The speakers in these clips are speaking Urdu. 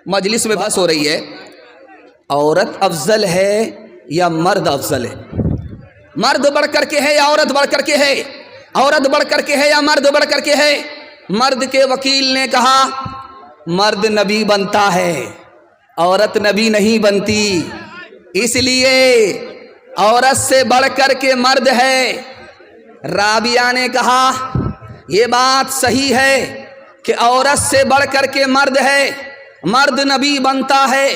مجلس میں بحث ہو رہی ہے عورت افضل ہے یا مرد افضل ہے، مرد بڑھ کر کے ہے یا عورت بڑھ کر کے ہے، عورت بڑھ کر کے ہے یا مرد بڑھ کر کے ہے۔ مرد کے وکیل نے کہا مرد نبی بنتا ہے عورت نبی نہیں بنتی، اس لیے عورت سے بڑھ کر کے مرد ہے۔ رابعہ نے کہا یہ بات صحیح ہے کہ عورت سے بڑھ کر کے مرد ہے، مرد نبی بنتا ہے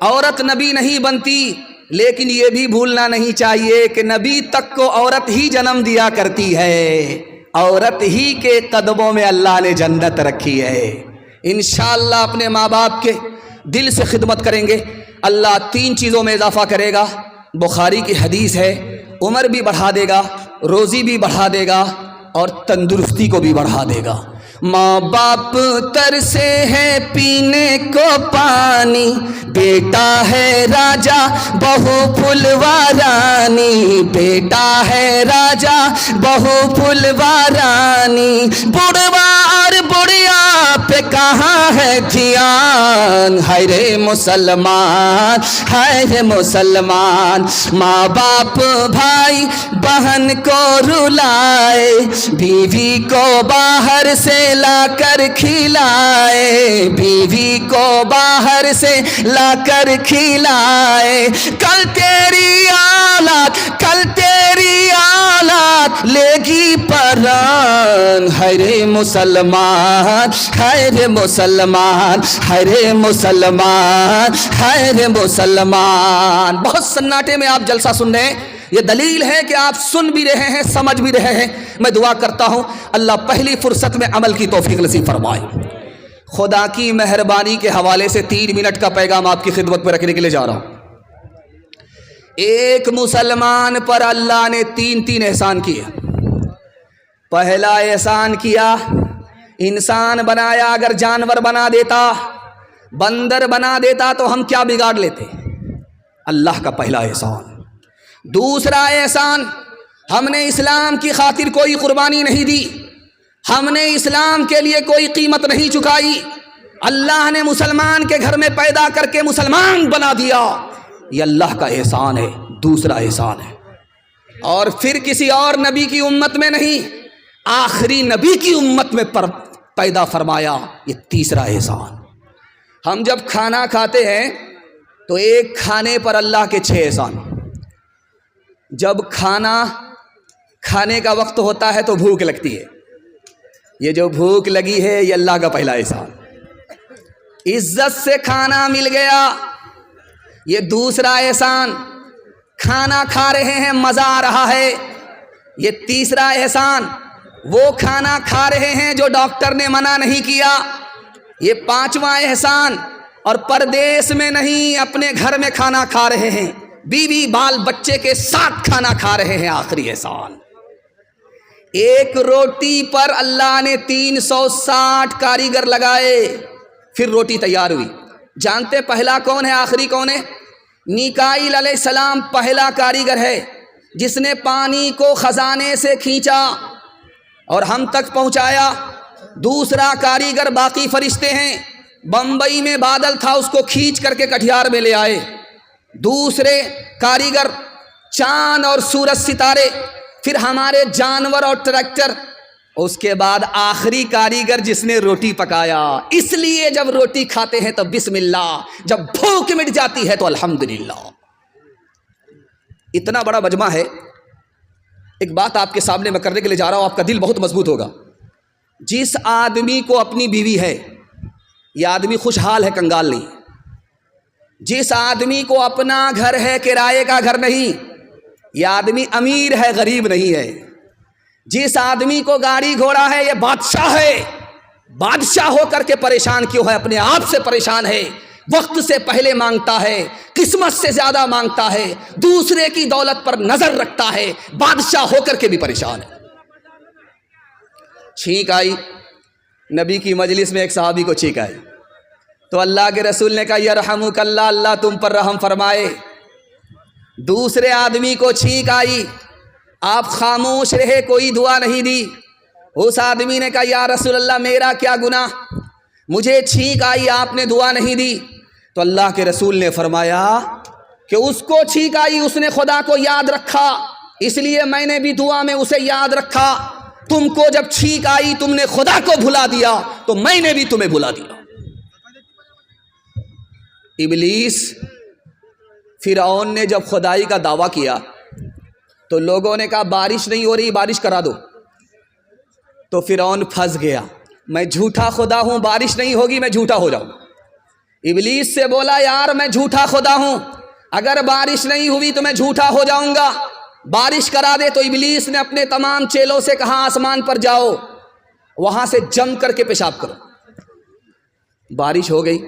عورت نبی نہیں بنتی، لیکن یہ بھی بھولنا نہیں چاہیے کہ نبی تک کو عورت ہی جنم دیا کرتی ہے، عورت ہی کے قدموں میں اللہ نے جنت رکھی ہے۔ انشاءاللہ اپنے ماں باپ کے دل سے خدمت کریں گے، اللہ 3 چیزوں میں اضافہ کرے گا۔ بخاری کی حدیث ہے، عمر بھی بڑھا دے گا، روزی بھی بڑھا دے گا اور تندرستی کو بھی بڑھا دے گا۔ ماں باپ ترسے ہے پینے کو پانی، بیٹا ہے راجا بہو پھلوارانی، بیٹا ہے راجا بہو پھلوارانی، بڑھوا اور بڑھیا پہ کہاں ہے دھیان، ہائے رے مسلمان ہائے رے مسلمان۔ ماں باپ بھائی بہن کو رلائے، بیوی کو باہر سے لا کر کھلائے، بیوی کو باہر سے لا کر کھلائے، کل تیری اولاد کل تیری اولاد لے گی پران، ہائے رے مسلمان ہائے رے مسلمان ہائے رے مسلمان ہائے رے مسلمان۔ بہت سناٹے میں آپ جلسہ سن رہے ہیں، یہ دلیل ہے کہ آپ سن بھی رہے ہیں سمجھ بھی رہے ہیں۔ میں دعا کرتا ہوں اللہ پہلی فرصت میں عمل کی توفیق نصیب فرمائے۔ خدا کی مہربانی کے حوالے سے 3 منٹ کا پیغام آپ کی خدمت میں رکھنے کے لیے جا رہا ہوں۔ ایک مسلمان پر اللہ نے 3 احسان کیے۔ پہلا احسان کیا انسان بنایا، اگر جانور بنا دیتا بندر بنا دیتا تو ہم کیا بگاڑ لیتے، اللہ کا پہلا احسان۔ دوسرا احسان ہم نے اسلام کی خاطر کوئی قربانی نہیں دی، ہم نے اسلام کے لیے کوئی قیمت نہیں چکائی، اللہ نے مسلمان کے گھر میں پیدا کر کے مسلمان بنا دیا، یہ اللہ کا احسان ہے، دوسرا احسان ہے۔ اور پھر کسی اور نبی کی امت میں نہیں، آخری نبی کی امت میں پیدا فرمایا، یہ تیسرا احسان۔ ہم جب کھانا کھاتے ہیں تو ایک کھانے پر اللہ کے 6 احسان۔ جب کھانا کھانے کا وقت ہوتا ہے تو بھوک لگتی ہے، یہ جو بھوک لگی ہے یہ اللہ کا پہلا احسان۔ عزت سے کھانا مل گیا، یہ دوسرا احسان۔ کھانا کھا رہے ہیں مزہ آ رہا ہے، یہ تیسرا احسان۔ وہ کھانا کھا رہے ہیں جو ڈاکٹر نے منع نہیں کیا، یہ 5واں احسان۔ اور پردیس میں نہیں، اپنے گھر میں کھانا کھا رہے ہیں، بیوی بال بچے کے ساتھ کھانا کھا رہے ہیں، آخری احسان۔ ایک روٹی پر اللہ نے 360 کاریگر لگائے، پھر روٹی تیار ہوئی۔ جانتے پہلا کون ہے آخری کون ہے؟ میکائیل علیہ السلام پہلا کاریگر ہے جس نے پانی کو خزانے سے کھینچا اور ہم تک پہنچایا۔ دوسرا کاریگر باقی فرشتے ہیں، بمبئی میں بادل تھا اس کو کھینچ کر کے کٹھیار میں لے آئے۔ دوسرے کاریگر چاند اور سورج ستارے، پھر ہمارے جانور اور ٹریکٹر، اس کے بعد آخری کاریگر جس نے روٹی پکایا۔ اس لیے جب روٹی کھاتے ہیں تو بسم اللہ، جب بھوک مٹ جاتی ہے تو الحمدللہ۔ اتنا بڑا مجمع ہے، ایک بات آپ کے سامنے میں کرنے کے لیے جا رہا ہوں، آپ کا دل بہت مضبوط ہوگا۔ جس آدمی کو اپنی بیوی ہے یہ آدمی خوشحال ہے، کنگال نہیں۔ جس آدمی کو اپنا گھر ہے، کرائے کا گھر نہیں، یہ آدمی امیر ہے، غریب نہیں ہے۔ جس آدمی کو گاڑی گھوڑا ہے یہ بادشاہ ہے، بادشاہ ہو کر کے پریشان کیوں ہے؟ اپنے آپ سے پریشان ہے، وقت سے پہلے مانگتا ہے، قسمت سے زیادہ مانگتا ہے، دوسرے کی دولت پر نظر رکھتا ہے، بادشاہ ہو کر کے بھی پریشان ہے۔ چھینک آئی نبی کی مجلس میں، ایک صحابی کو چھینک آئی تو اللہ کے رسول نے کہا یرحمک اللہ، اللہ تم پر رحم فرمائے۔ دوسرے آدمی کو چھینک آئی، آپ خاموش رہے، کوئی دعا نہیں دی۔ اس آدمی نے کہا یا رسول اللہ میرا کیا گناہ، مجھے چھینک آئی آپ نے دعا نہیں دی۔ تو اللہ کے رسول نے فرمایا کہ اس کو چھینک آئی، اس نے خدا کو یاد رکھا، اس لیے میں نے بھی دعا میں اسے یاد رکھا۔ تم کو جب چھینک آئی تم نے خدا کو بھلا دیا تو میں نے بھی تمہیں بھلا دیا۔ ابلیس فرعون نے جب خدائی کا دعویٰ کیا تو لوگوں نے کہا بارش نہیں ہو رہی، بارش کرا دو، تو فرعون پھنس گیا، میں جھوٹا خدا ہوں، بارش نہیں ہوگی میں جھوٹا ہو جاؤں۔ ابلیس سے بولا یار میں جھوٹا خدا ہوں، اگر بارش نہیں ہوئی تو میں جھوٹا ہو جاؤں گا، بارش کرا دے۔ تو ابلیس نے اپنے تمام چیلوں سے کہا آسمان پر جاؤ، وہاں سے جم کر کے پیشاب کرو۔ بارش ہو گئی،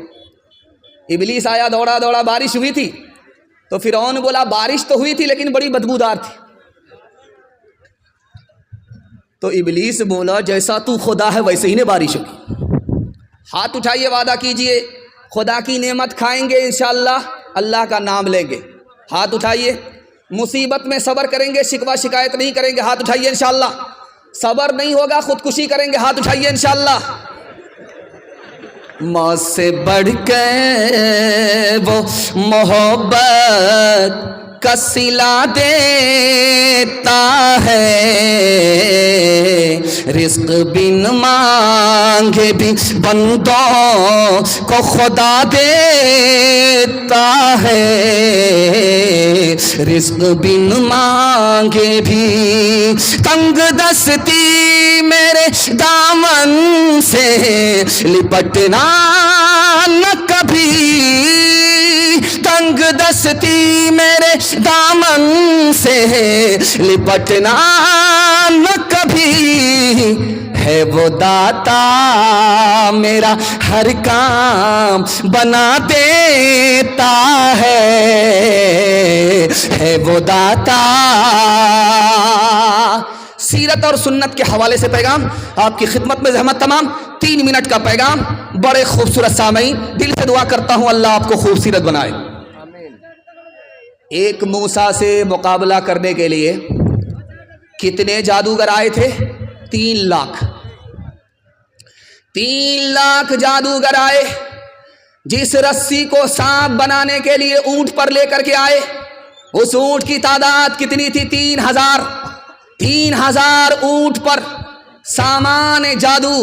ابلیس آیا دوڑا دوڑا، بارش ہوئی تھی تو فرعون بولا بارش تو ہوئی تھی لیکن بڑی بدبودار تھی۔ تو ابلیس بولا جیسا تو خدا ہے ویسے ہی نے بارش ہوگی۔ ہاتھ اٹھائیے، وعدہ کیجئے خدا کی نعمت کھائیں گے انشاءاللہ، اللہ کا نام لیں گے۔ ہاتھ اٹھائیے، مصیبت میں صبر کریں گے، شکوہ شکایت نہیں کریں گے، ہاتھ اٹھائیے انشاءاللہ۔ صبر نہیں ہوگا خودکشی کریں گے، ہاتھ اٹھائیے انشاءاللہ۔ موت سے بڑھ کے وہ محبت کا صلہ دیتا ہے، رزق بن مانگے بھی بندوں کو خدا دیتا ہے، رزق بن مانگے بھی۔ تنگ دستی میرے دامن سے لپٹنا نہ کبھی، تنگ دستی میرے دامن سے لپٹنا نہ کبھی، ہے وہ داتا میرا ہر کام بنا دیتا ہے وہ داتا۔ سیرت اور سنت کے حوالے سے پیغام آپ کی خدمت میں، زحمت تمام 3 منٹ کا پیغام، بڑے خوبصورت سامعین، دل سے دعا کرتا ہوں اللہ آپ کو خوبصورت بنائے۔ ایک موسیٰ سے مقابلہ کرنے کے لیے کتنے جادوگر آئے تھے؟ 3 لاکھ 3 لاکھ جادوگر آئے۔ جس رسی کو سانپ بنانے کے لیے اونٹ پر لے کر کے آئے، اس اونٹ کی تعداد کتنی تھی؟ 3000 اونٹ پر سامان جادو،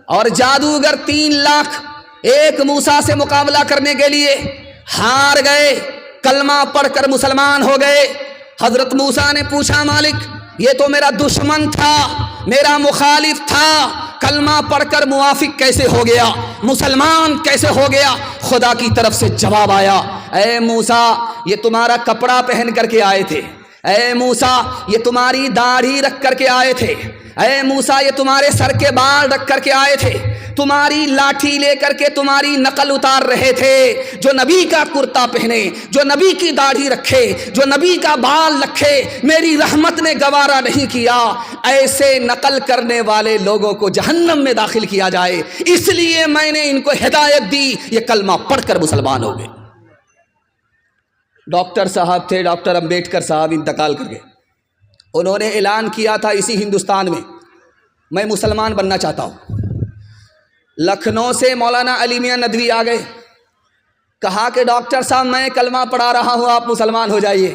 اور جادوگر 3 لاکھ ایک موسیٰ سے مقابلہ کرنے کے لیے ہار گئے، کلمہ پڑھ کر مسلمان ہو گئے۔ حضرت موسیٰ نے پوچھا مالک یہ تو میرا دشمن تھا، میرا مخالف تھا، کلمہ پڑھ کر موافق کیسے ہو گیا، مسلمان کیسے ہو گیا؟ خدا کی طرف سے جواب آیا، اے موسیٰ یہ تمہارا کپڑا پہن کر کے آئے تھے، اے موسیٰ یہ تمہاری داڑھی رکھ کر کے آئے تھے، اے موسیٰ یہ تمہارے سر کے بال رکھ کر کے آئے تھے، تمہاری لاٹھی لے کر کے تمہاری نقل اتار رہے تھے۔ جو نبی کا کرتا پہنے، جو نبی کی داڑھی رکھے، جو نبی کا بال رکھے، میری رحمت نے گوارا نہیں کیا ایسے نقل کرنے والے لوگوں کو جہنم میں داخل کیا جائے، اس لیے میں نے ان کو ہدایت دی، یہ کلمہ پڑھ کر مسلمان ہو گئے۔ ڈاکٹر صاحب تھے، ڈاکٹر امبیڈکر صاحب انتقال کر گئے، انہوں نے اعلان کیا تھا اسی ہندوستان میں مسلمان بننا چاہتا ہوں۔ لکھنؤ سے مولانا علی میاں ندوی آ گئے، کہا کہ ڈاکٹر صاحب میں کلمہ پڑھا رہا ہوں، آپ مسلمان ہو جائیے۔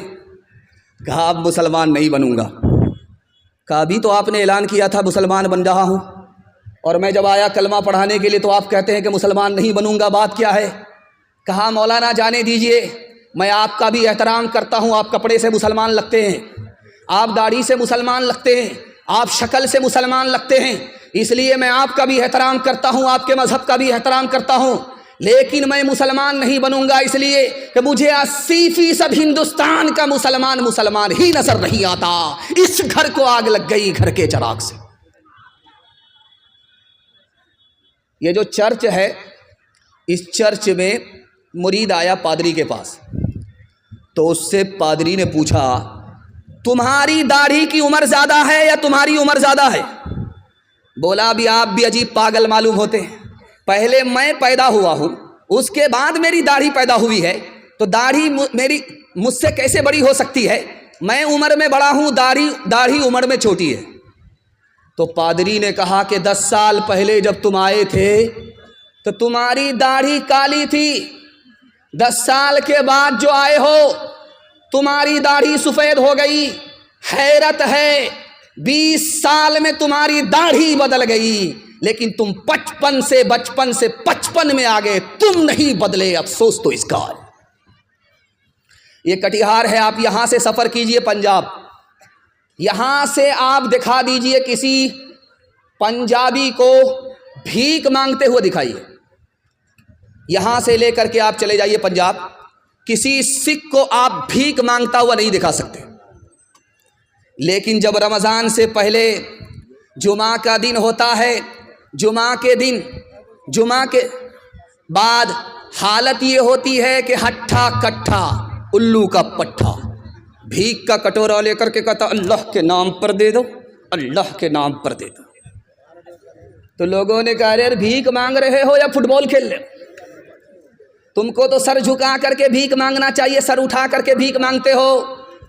کہا اب مسلمان نہیں بنوں گا۔ کہا ابھی تو آپ نے اعلان کیا تھا مسلمان بن رہا ہوں، اور میں جب آیا کلمہ پڑھانے کے لیے تو آپ کہتے ہیں کہ مسلمان نہیں بنوں گا، بات کیا ہے؟ کہا مولانا جانے دیجئے، میں آپ کا بھی احترام کرتا ہوں، آپ کپڑے سے مسلمان لگتے ہیں، آپ داڑھی سے مسلمان لگتے ہیں، آپ شکل سے مسلمان لگتے ہیں، اس لیے میں آپ کا بھی احترام کرتا ہوں، آپ کے مذہب کا بھی احترام کرتا ہوں، لیکن میں مسلمان نہیں بنوں گا اس لیے کہ مجھے 80% ہندوستان کا مسلمان ہی نظر نہیں آتا۔ اس گھر کو آگ لگ گئی گھر کے چراغ سے۔ یہ جو چرچ ہے، اس چرچ میں مرید آیا پادری کے پاس، تو اس سے پادری نے پوچھا تمہاری داڑھی کی عمر زیادہ ہے یا تمہاری عمر زیادہ ہے؟ بولا ابھی آپ بھی عجیب پاگل معلوم ہوتے ہیں، پہلے میں پیدا ہوا ہوں، اس کے بعد میری داڑھی پیدا ہوئی ہے، تو داڑھی میری مجھ سے کیسے بڑی ہو سکتی ہے؟ میں عمر میں بڑا ہوں، داڑھی عمر میں چھوٹی ہے۔ تو پادری نے کہا کہ 10 سال پہلے جب تم آئے تھے تو تمہاری داڑھی کالی تھی، 10 سال کے بعد جو آئے ہو تمہاری داڑھی سفید ہو گئی، حیرت ہے 20 سال میں تمہاری داڑھی بدل گئی، لیکن تم بچپن سے 55 میں آ گئے، تم نہیں بدلے، افسوس تو اس کا ہے۔ یہ کٹیہار ہے، آپ یہاں سے سفر کیجئے پنجاب، یہاں سے آپ دکھا دیجئے کسی پنجابی کو بھیک مانگتے ہوئے دکھائیے، یہاں سے لے کر کے آپ چلے جائیے پنجاب، کسی سکھ کو آپ بھیک مانگتا ہوا نہیں دکھا سکتے۔ لیکن جب رمضان سے پہلے جمعہ کا دن ہوتا ہے، جمعہ کے بعد حالت یہ ہوتی ہے کہ ہٹھا کٹھا الو کا پٹھا بھیک کا کٹورا لے کر کے کہتا اللہ کے نام پر دے دو، اللہ کے نام پر دے دو۔ تو لوگوں نے کہا یار بھیک مانگ رہے ہو یا فٹ بال کھیل رہے ہو؟ تم کو تو سر جھکا کر کے بھیک مانگنا چاہیے، سر اٹھا کر کے بھیک مانگتے ہو۔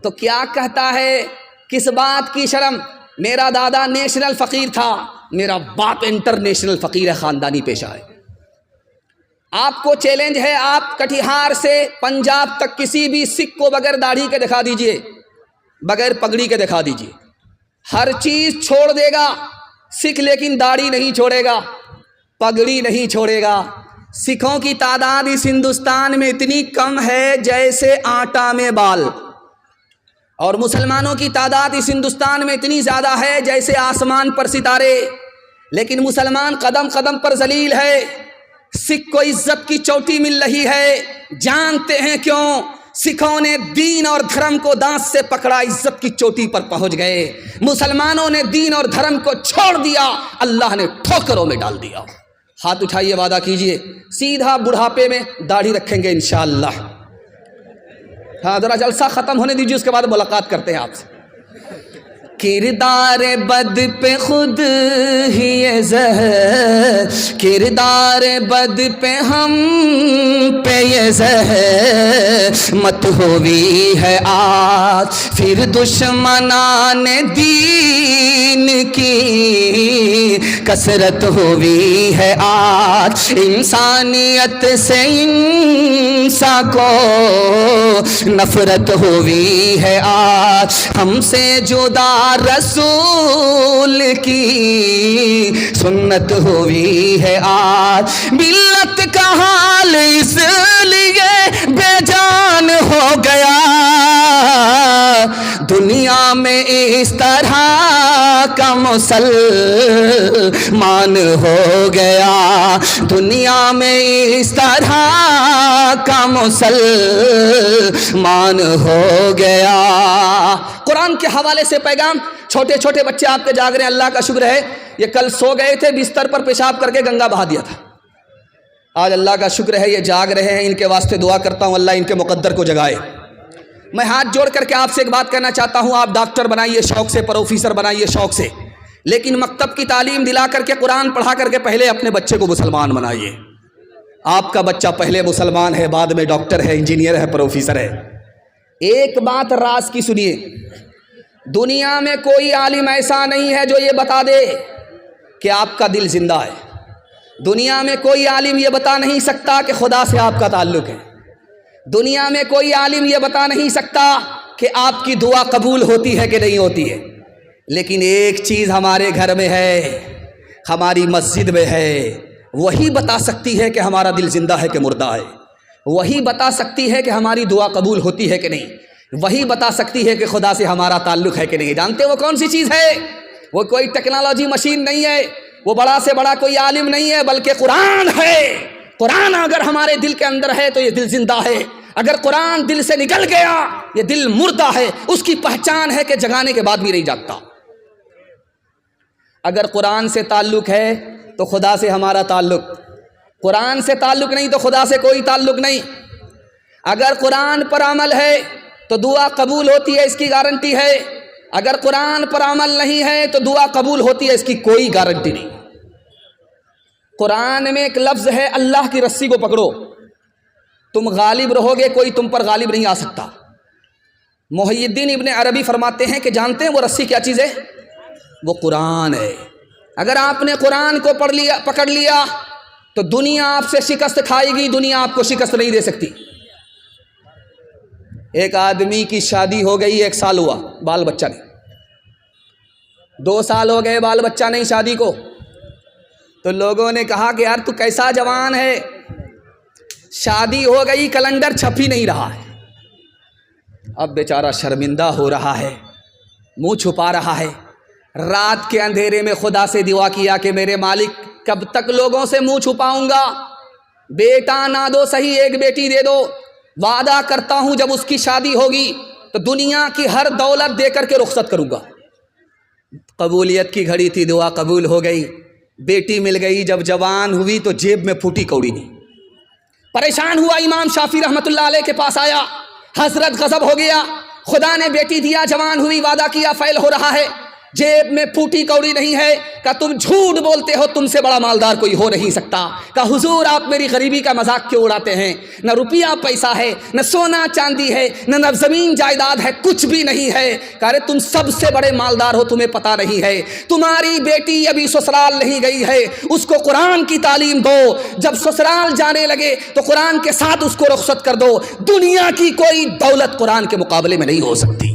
تو کیا کہتا ہے، کس بات کی شرم؟ میرا دادا نیشنل فقیر تھا، میرا باپ انٹرنیشنل فقیر ہے، خاندانی پیشہ ہے۔ آپ کو چیلنج ہے، آپ کٹیہار سے پنجاب تک کسی بھی سکھ کو بغیر داڑھی کے دکھا دیجئے، بغیر پگڑی کے دکھا دیجئے، ہر چیز چھوڑ دے گا سکھ، لیکن داڑھی نہیں چھوڑے گا، پگڑی نہیں چھوڑے گا۔ سکھوں کی تعداد اس ہندوستان میں اتنی کم ہے جیسے آٹا میں بال، اور مسلمانوں کی تعداد اس ہندوستان میں اتنی زیادہ ہے جیسے آسمان پر ستارے، لیکن مسلمان قدم قدم پر ذلیل ہے۔ سکھ کو عزت کی چوٹی مل رہی ہے، جانتے ہیں کیوں؟ سکھوں نے دین اور دھرم کو دانت سے پکڑا، عزت کی چوٹی پر پہنچ گئے۔ مسلمانوں نے دین اور دھرم کو چھوڑ دیا، اللہ نے ٹھوکروں میں ڈال دیا۔ ہاتھ اٹھائیے، وعدہ کیجئے سیدھا بڑھاپے میں داڑھی رکھیں گے انشاءاللہ۔ ہاں ذرا جلسہ ختم ہونے دیجیے، اس کے بعد ملاقات کرتے ہیں آپ سے۔ کردار بد پہ خود ہی زہر، کردار بد پہ ہم پہ یہ زہر مت ہوئی ہے آج، پھر دشمنان دین کی کثرت ہوئی ہے آج، انسانیت سے انسان کو نفرت ہوئی ہے آج، ہم سے جدا رسول کی سنت ہوئی ہے آج، ملت کا حال اس لیے بے جان ہو گیا، دنیا میں اس طرح کا مسلمان ہو گیا، دنیا میں اس طرح کا مسلمان ہو گیا۔ قرآن کے حوالے سے پیغام، چھوٹے چھوٹے بچے آپ کے جاگ رہے ہیں، اللہ کا شکر ہے، یہ کل سو گئے تھے، بستر پر پیشاب کر کے گنگا بہا دیا تھا، آج اللہ کا شکر ہے یہ جاگ رہے ہیں، ان کے واسطے دعا کرتا ہوں اللہ ان کے مقدر کو جگائے۔ میں ہاتھ جوڑ کر کے آپ سے ایک بات کہنا چاہتا ہوں، آپ ڈاکٹر بنائیے شوق سے، پروفیسر بنائیے شوق سے، لیکن مکتب کی تعلیم دلا کر کے، قرآن پڑھا کر کے پہلے اپنے بچے کو مسلمان بنائیے۔ آپ کا بچہ پہلے مسلمان ہے، بعد میں ڈاکٹر ہے، انجینئر ہے، پروفیسر ہے۔ ایک بات راز کی سنیے، دنیا میں کوئی عالم ایسا نہیں ہے جو یہ بتا دے کہ آپ کا دل زندہ ہے، دنیا میں کوئی عالم یہ بتا نہیں سکتا کہ خدا سے آپ کا تعلق ہے، دنیا میں کوئی عالم یہ بتا نہیں سکتا کہ آپ کی دعا قبول ہوتی ہے کہ نہیں ہوتی ہے، لیکن ایک چیز ہمارے گھر میں ہے، ہماری مسجد میں ہے، وہی بتا سکتی ہے کہ ہمارا دل زندہ ہے کہ مردہ ہے، وہی بتا سکتی ہے کہ ہماری دعا قبول ہوتی ہے کہ نہیں، وہی بتا سکتی ہے کہ خدا سے ہمارا تعلق ہے کہ نہیں۔ جانتے وہ کون سی چیز ہے؟ وہ کوئی ٹیکنالوجی مشین نہیں ہے، وہ بڑا سے بڑا کوئی عالم نہیں ہے، بلکہ قرآن ہے۔ قرآن اگر ہمارے دل کے اندر ہے تو یہ دل زندہ ہے، اگر قرآن دل سے نکل گیا یہ دل مردہ ہے، اس کی پہچان ہے کہ جگانے کے بعد بھی نہیں جاگتا۔ اگر قرآن سے تعلق ہے تو خدا سے ہمارا تعلق، قرآن سے تعلق نہیں تو خدا سے کوئی تعلق نہیں۔ اگر قرآن پر عمل ہے تو دعا قبول ہوتی ہے، اس کی گارنٹی ہے، اگر قرآن پر عمل نہیں ہے تو دعا قبول ہوتی ہے، اس کی کوئی گارنٹی نہیں۔ قرآن میں ایک لفظ ہے اللہ کی رسی کو پکڑو، تم غالب رہو گے، کوئی تم پر غالب نہیں آ سکتا۔ محی الدین ابن عربی فرماتے ہیں کہ جانتے ہیں وہ رسی کیا چیز ہے؟ وہ قرآن ہے۔ اگر آپ نے قرآن کو پکڑ لیا تو دنیا آپ سے شکست کھائے گی، دنیا آپ کو شکست نہیں دے سکتی۔ ایک آدمی کی شادی ہو گئی، 1 سال ہوا، بال بچہ نہیں، 2 سال ہو گئے بال بچہ نہیں شادی کو، تو لوگوں نے کہا کہ یار تو کیسا جوان ہے، شادی ہو گئی کیلنڈر چھپ ہی نہیں رہا ہے۔ اب بیچارہ شرمندہ ہو رہا ہے، منہ چھپا رہا ہے، رات کے اندھیرے میں خدا سے دعا کیا کہ میرے مالک کب تک لوگوں سے منہ چھپاؤں گا، بیٹا نہ دو صحیح ایک بیٹی دے دو، وعدہ کرتا ہوں جب اس کی شادی ہوگی تو دنیا کی ہر دولت دے کر کے رخصت کروں گا۔ قبولیت کی گھڑی تھی، دعا قبول ہو گئی، بیٹی مل گئی، جب جوان ہوئی تو جیب میں پھوٹی کوڑی نہیں، پریشان ہوا، امام شافعی رحمۃ اللہ علیہ کے پاس آیا، حضرت غضب ہو گیا، خدا نے بیٹی دیا، جوان ہوئی، وعدہ کیا، فیل ہو رہا ہے، جیب میں پھوٹی کوڑی نہیں ہے، کہ تم جھوٹ بولتے ہو، تم سے بڑا مالدار کوئی ہو نہیں سکتا، کہ حضور آپ میری غریبی کا مذاق کیوں اڑاتے ہیں، نہ روپیہ پیسہ ہے، نہ سونا چاندی ہے، نہ زمین جائیداد ہے، کچھ بھی نہیں ہے، کہ ارے تم سب سے بڑے مالدار ہو، تمہیں پتہ نہیں ہے، تمہاری بیٹی ابھی سسرال نہیں گئی ہے، اس کو قرآن کی تعلیم دو، جب سسرال جانے لگے تو قرآن کے ساتھ اس کو رخصت کر دو، دنیا کی کوئی دولت قرآن کے مقابلے میں نہیں ہو سکتی۔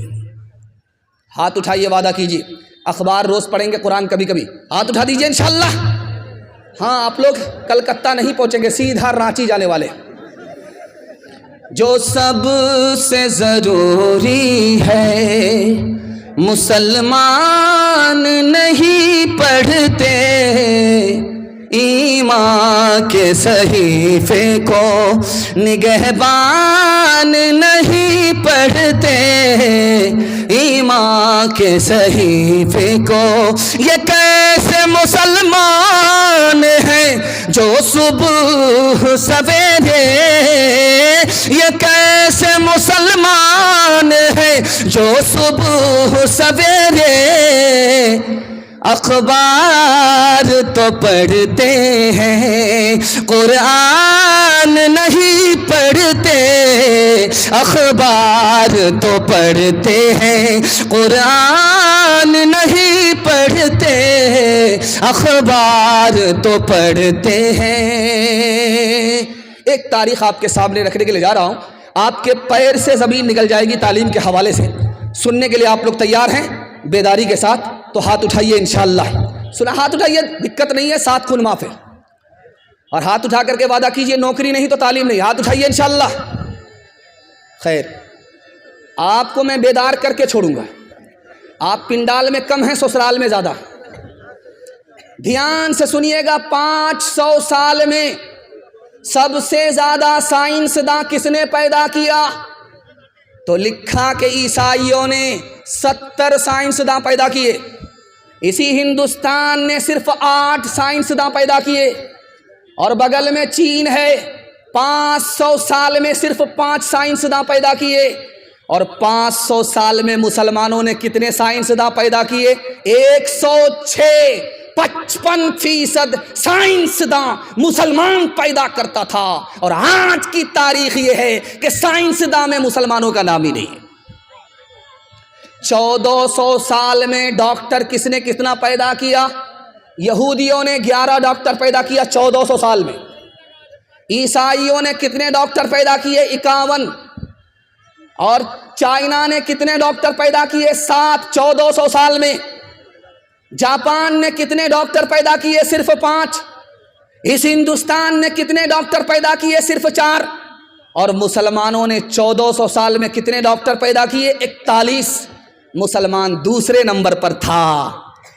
ہاتھ اٹھائیے، وعدہ کیجیے، اخبار روز پڑھیں گے، قرآن کبھی کبھی، ہاتھ اٹھا دیجئے انشاءاللہ۔ ہاں آپ لوگ کلکتہ نہیں پہنچیں گے، سیدھا رانچی جانے والے۔ جو سب سے ضروری ہے مسلمان نہیں پڑھتے، ایمان کے صحیفے کو نگہبان نہیں پڑھتے، ایمان کے صحیفے کو، یہ کیسے مسلمان ہیں جو صبح سویرے، یہ کیسے مسلمان ہیں جو صبح سویرے اخبار تو پڑھتے ہیں قرآن نہیں پڑھتے، اخبار تو پڑھتے ہیں قرآن نہیں پڑھتے، اخبار تو پڑھتے ہیں۔ ایک تاریخ آپ کے سامنے رکھنے کے لیے جا رہا ہوں، آپ کے پیر سے زمین نکل جائے گی تعلیم کے حوالے سے، سننے کے لیے آپ لوگ تیار ہیں بیداری کے ساتھ؟ تو ہاتھ اٹھائیے انشاءاللہ، سنا، ہاتھ اٹھائیے، دقت نہیں ہے، 7 خون معاف ہے، اور ہاتھ اٹھا کر کے وعدہ کیجئے نوکری نہیں تو تعلیم نہیں، ہاتھ اٹھائیے انشاءاللہ۔ خیر، آپ کو میں بیدار کر کے چھوڑوں گا، آپ پنڈال میں کم ہیں، سسرال میں زیادہ، دھیان سے سنیے گا۔ 500 سال میں سب سے زیادہ سائنسداں کس نے پیدا کیا؟ تو لکھا کہ عیسائیوں نے 70 سائنسداں پیدا کیے، اسی ہندوستان نے صرف 8 سائنسداں پیدا کیے، اور بغل میں چین ہے، 500 سال میں صرف 5 سائنسداں پیدا کیے، اور 500 سال میں مسلمانوں نے کتنے سائنسداں پیدا کیے؟ 106۔ 55% سائنسداں مسلمان پیدا کرتا تھا، اور آج کی تاریخ یہ ہے کہ سائنسداں میں مسلمانوں کا نام ہی نہیں ہے۔ 1400 سال میں ڈاکٹر کس نے کتنا پیدا کیا؟ یہودیوں نے 11 ڈاکٹر پیدا کیا 1400 سال میں، عیسائیوں نے کتنے ڈاکٹر پیدا کیے؟ 51، اور چائنا نے کتنے ڈاکٹر پیدا کیے؟ 7 1400 سال میں۔ جاپان نے کتنے ڈاکٹر پیدا کیے؟ صرف 5۔ اس ہندوستان نے کتنے ڈاکٹر پیدا کیے؟ صرف 4۔ اور مسلمانوں نے 1400 سال میں کتنے ڈاکٹر پیدا کیے؟ 41۔ مسلمان دوسرے نمبر پر تھا،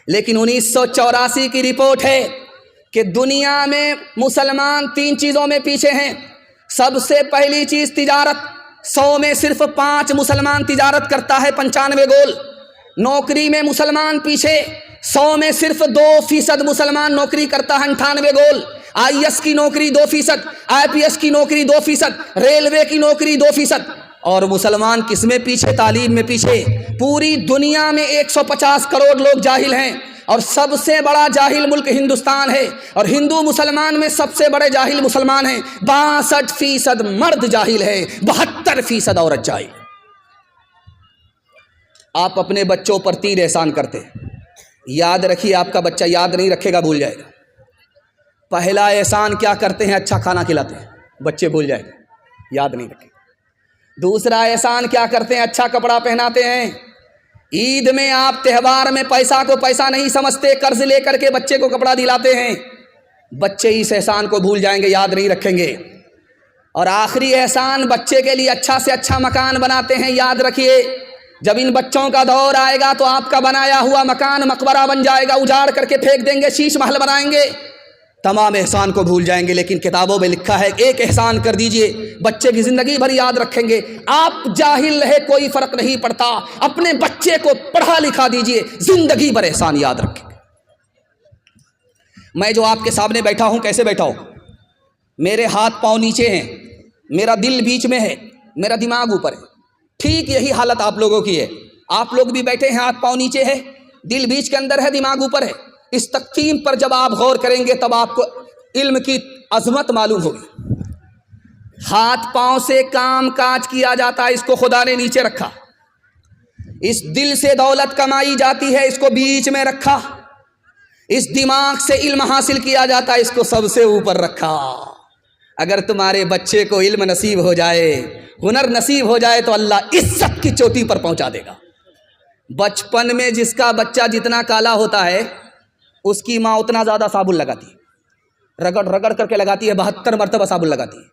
لیکن 1984 کی رپورٹ ہے کہ دنیا میں مسلمان 3 چیزوں میں پیچھے ہیں۔ سب سے پہلی چیز تجارت، 100 میں صرف 5 مسلمان تجارت کرتا ہے، 95 گول۔ نوکری میں مسلمان پیچھے، 100 میں صرف 2% مسلمان نوکری کرتا ہے، 98 گول۔ IAS کی نوکری 2%، IPS کی نوکری 2%، ریلوے کی نوکری 2%۔ اور مسلمان کس میں پیچھے؟ تعلیم میں پیچھے۔ پوری دنیا میں 150 کروڑ لوگ جاہل ہیں، اور سب سے بڑا جاہل ملک ہندوستان ہے، اور ہندو مسلمان میں سب سے بڑے جاہل مسلمان ہیں۔ 62% مرد جاہل ہے، 72% عورت جاہل۔ آپ اپنے بچوں پر 3 احسان کرتے ہیں، یاد رکھیے، آپ کا بچہ یاد نہیں رکھے گا، بھول جائے گا۔ پہلا احسان کیا کرتے ہیں؟ اچھا کھانا کھلاتے ہیں، بچے بھول جائے گا، یاد نہیں رکھے گا۔ دوسرا احسان کیا کرتے ہیں؟ اچھا کپڑا پہناتے ہیں۔ عید میں آپ تہوار میں پیسہ کو پیسہ نہیں سمجھتے، قرض لے کر کے بچے کو کپڑا دلاتے ہیں، بچے اس احسان کو بھول جائیں گے، یاد نہیں رکھیں گے۔ اور آخری احسان، بچے کے لیے اچھا سے اچھا مکان بناتے ہیں۔ یاد رکھیے، جب ان بچوں کا دور آئے گا تو آپ کا بنایا ہوا مکان مقبرہ بن جائے گا، اجاڑ کر کے پھینک دیں گے، شیش محل بنائیں گے، تمام احسان کو بھول جائیں گے۔ لیکن کتابوں میں لکھا ہے ایک احسان کر دیجئے، بچے کی زندگی بھر یاد رکھیں گے۔ آپ جاہل رہے کوئی فرق نہیں پڑتا، اپنے بچے کو پڑھا لکھا دیجئے، زندگی بھر احسان یاد رکھیں گے۔ میں جو آپ کے سامنے بیٹھا ہوں، کیسے بیٹھا ہوں؟ میرے ہاتھ پاؤں نیچے ہیں، میرا دل بیچ میں ہے، میرا دماغ اوپر ہے۔ ٹھیک یہی حالت آپ لوگوں کی ہے، آپ لوگ بھی بیٹھے ہیں، ہاتھ پاؤں نیچے ہے، دل بیچ کے اندر ہے، دماغ اوپر ہے۔ اس تقسیم پر جب آپ غور کریں گے تب آپ کو علم کی عظمت معلوم ہوگی۔ ہاتھ پاؤں سے کام کاج کیا جاتا ہے، اس کو خدا نے نیچے رکھا۔ اس دل سے دولت کمائی جاتی ہے، اس کو بیچ میں رکھا۔ اس دماغ سے علم حاصل کیا جاتا ہے، اس کو سب سے اوپر رکھا۔ اگر تمہارے بچے کو علم نصیب ہو جائے، ہنر نصیب ہو جائے تو اللہ عزت کی چوٹی پر پہنچا دے گا۔ بچپن میں جس کا بچہ جتنا کالا ہوتا ہے، اس کی ماں اتنا زیادہ صابن لگاتی ہے، رگڑ رگڑ کر کے لگاتی ہے، 72 مرتبہ صابن لگاتی ہے۔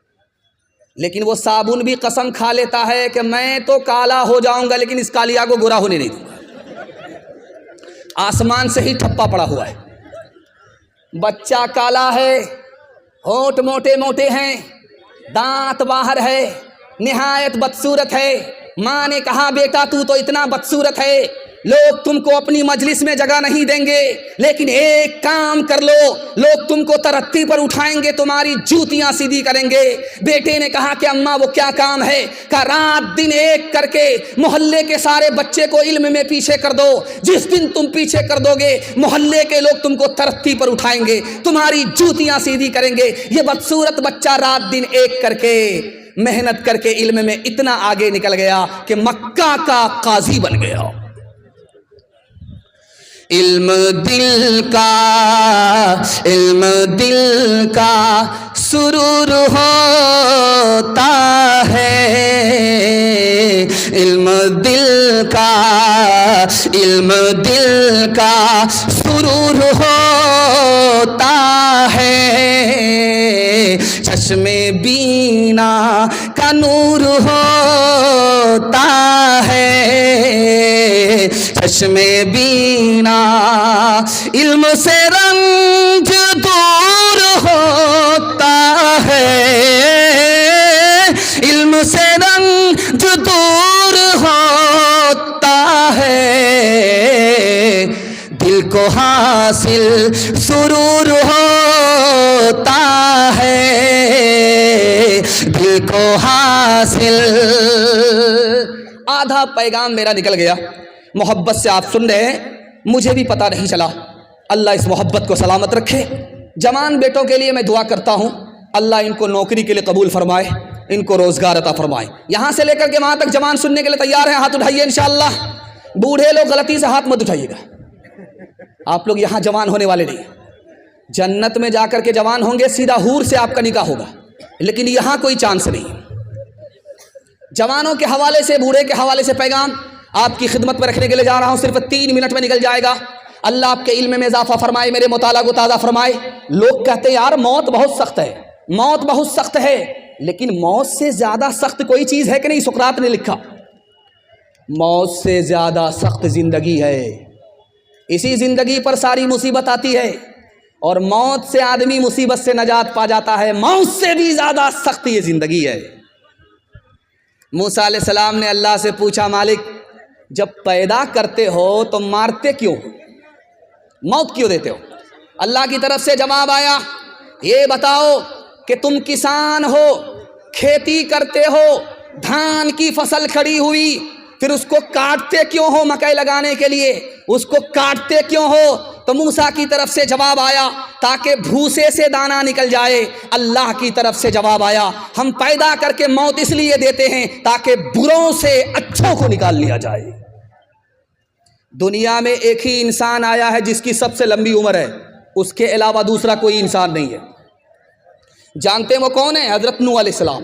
لیکن وہ صابن بھی قسم کھا لیتا ہے کہ میں تو کالا ہو جاؤں گا لیکن اس کالیا کو گورا ہونے نہیں دوں گا۔ آسمان سے ہی ٹھپا پڑا ہوا ہے۔ بچہ کالا ہے، ہونٹ موٹے موٹے ہیں، دانت باہر ہے، نہایت بدصورت ہے۔ ماں نے کہا بیٹا تو اتنا بدصورت ہے، لوگ تم کو اپنی مجلس میں جگہ نہیں دیں گے، لیکن ایک کام کر لو، لوگ تم کو ترقی پر اٹھائیں گے، تمہاری جوتیاں سیدھی کریں گے۔ بیٹے نے کہا کہ اماں وہ کیا کام ہے؟ کہ رات دن ایک کر کے محلے کے سارے بچے کو علم میں پیچھے کر دو۔ جس دن تم پیچھے کر دو گے، محلے کے لوگ تم کو ترقی پر اٹھائیں گے، تمہاری جوتیاں سیدھی کریں گے۔ یہ بدصورت بچہ رات دن ایک کر کے محنت کر کے علم میں اتنا آگے نکل گیا کہ مکہ کا قاضی بن گیا۔ علم دل کا سرور ہوتا ہے، علم دل کا سرور ہوتا ہے، چشم بینا کا نور ہوتا ہے، چشم بینا علم سے رنج دور ہوتا ہے، علم سے رنج دور ہوتا ہے، دل کو حاصل سرور ہوتا ہے، دل کو حاصل۔ آدھا پیغام میرا نکل گیا، محبت سے آپ سن رہے ہیں، مجھے بھی پتہ نہیں چلا۔ اللہ اس محبت کو سلامت رکھے۔ جوان بیٹوں کے لیے میں دعا کرتا ہوں، اللہ ان کو نوکری کے لیے قبول فرمائے، ان کو روزگار عطا فرمائے۔ یہاں سے لے کر کے وہاں تک جوان سننے کے لیے تیار ہیں؟ ہاتھ اٹھائیے انشاءاللہ۔ بوڑھے لوگ غلطی سے ہاتھ مت اٹھائیے گا، آپ لوگ یہاں جوان ہونے والے نہیں ہیں۔ جنت میں جا کر کے جوان ہوں گے، سیدھا حور سے آپ کا نکاح ہوگا، لیکن یہاں کوئی چانس نہیں۔ جوانوں کے حوالے سے، بوڑھے کے حوالے سے پیغام آپ کی خدمت میں رکھنے کے لیے جا رہا ہوں، صرف 3 منٹ میں نکل جائے گا۔ اللہ آپ کے علم میں اضافہ فرمائے، میرے مطالعہ کو تازہ فرمائے۔ لوگ کہتے ہیں یار موت بہت سخت ہے، موت بہت سخت ہے، لیکن موت سے زیادہ سخت کوئی چیز ہے کہ نہیں؟ سقراط نے لکھا موت سے زیادہ سخت زندگی ہے، اسی زندگی پر ساری مصیبت آتی ہے، اور موت سے آدمی مصیبت سے نجات پا جاتا ہے، موت سے بھی زیادہ سخت یہ زندگی ہے۔ موسیٰ علیہ السلام نے اللہ سے پوچھا، مالک جب پیدا کرتے ہو تو مارتے کیوں، موت کیوں دیتے ہو؟ اللہ کی طرف سے جواب آیا، یہ بتاؤ کہ تم کسان ہو، کھیتی کرتے ہو، دھان کی فصل کھڑی ہوئی، پھر اس کو کاٹتے کیوں ہو؟ مکئی لگانے کے لیے اس کو کاٹتے کیوں ہو؟ تو موسیٰ کی طرف سے جواب آیا، تاکہ بھوسے سے دانہ نکل جائے۔ اللہ کی طرف سے جواب آیا، ہم پیدا کر کے موت اس لیے دیتے ہیں تاکہ بروں سے اچھوں کو نکال لیا جائے۔ دنیا میں ایک ہی انسان آیا ہے جس کی سب سے لمبی عمر ہے، اس کے علاوہ دوسرا کوئی انسان نہیں ہے۔ جانتے ہیں وہ کون ہے؟ حضرت نوح علیہ السلام۔